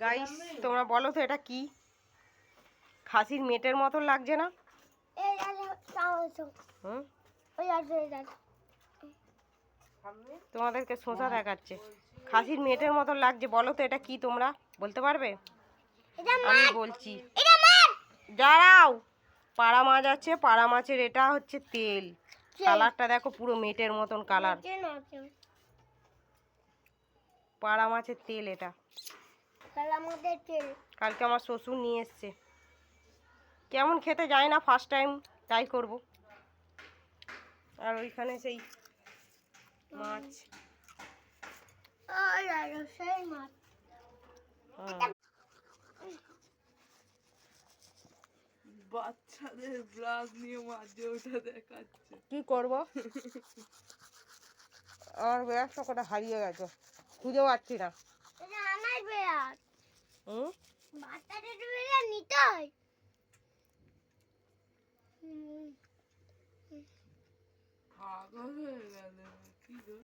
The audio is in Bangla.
গাইস তোমরা বলো তো এটা কি? খাসির মেটের মতন লাগছে না? তোমাদেরকে শোঁচা দেখাচ্ছে, খাসির মেটের মতন লাগছে। বলো তো এটা কি, তোমরা বলতে পারবে? আমি বলছি, দাঁড়াও। পাড়া মাছ আছে, পাড়া মাছের এটা হচ্ছে তেল। কালারটা দেখো, পুরো মেটের মতন কালার। পাড়া মাছের তেল এটা। কালকে আমার শ্বশুর নিয়ে এসছে। কেমন খেতে যায় না, ফার্স্ট টাইম ট্রাই করব। আর ওইখানে সেই মাছ। বাচ্চাদের ব্লগ নিয়ে মাঝে ওটা দেখাচ্ছে। কি করব, আমার ব্যাগটা কোথায় হারিয়ে গেছে, খুঁজে পাচ্ছি না। আমার ব্যাগ। বাচ্চাদের ব্যাগ নিতে হয়। পাগল হয়ে গেল কি গো।